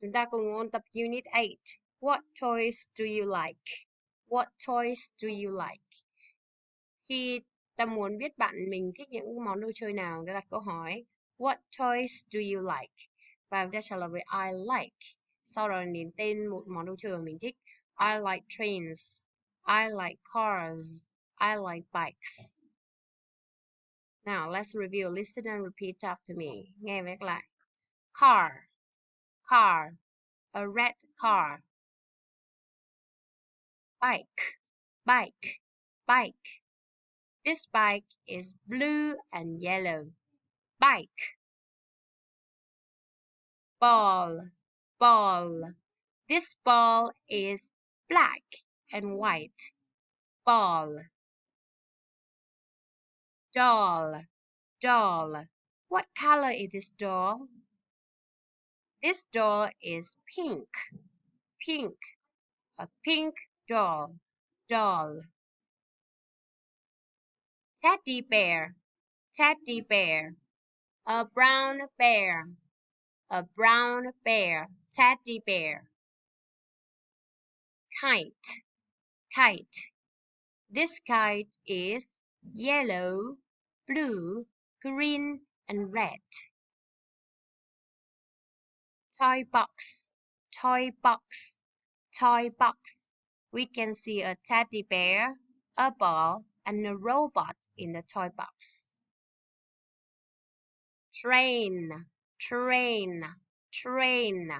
Chúng ta cùng ôn tập Unit 8. What toys do you like? What toys do you like? Khi ta muốn biết bạn mình thích những món đồ chơi nào, ta đặt câu hỏi What toys do you like? Và ta trả lời với I like. Sau đó đến tên một món đồ chơi mà mình thích. I like trains. I like cars. I like bikes. Now let's review. Listen and repeat after me. Nghe với lại. Car. Car. A red car. Bike. Bike. Bike. This bike is blue and yellow. Bike. Ball. Ball. This ball is black and white. Ball. Doll. Doll. What color is this doll? This doll is pink. Pink. A pink doll. Doll. Teddy bear. Teddy bear. A brown bear. A brown bear. Teddy bear. Kite. Kite. This kite is yellow, blue, green, and red. Toy box. Toy box. Toy box. We can see a teddy bear, a ball, and a robot in the toy box. Train. Train. Train.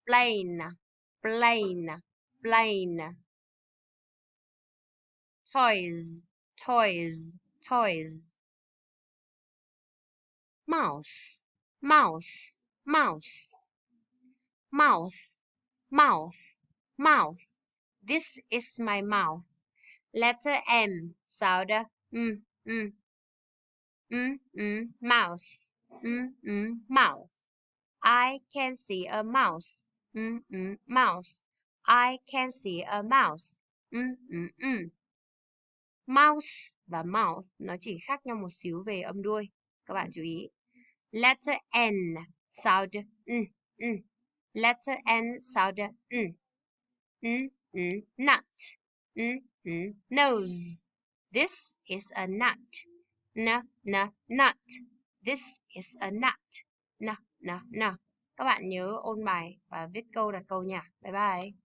Plane. Plane. Plane. Toys. Toys. Toys. Mouse. Mouse. Mouse. Mouth. Mouth. Mouth. This is my mouth. Letter M. Sound mouse. Mouth. I can see a mouse. Mouse. I can see a mouse. Mouse và mouth nó chỉ khác nhau một xíu về âm đuôi. Các bạn chú ý. Letter N. Sound Letter N sound nut. Nose. This is a nut. Nut. This is a nut. Các bạn nhớ ôn bài và viết câu đặt câu nha. Bye bye.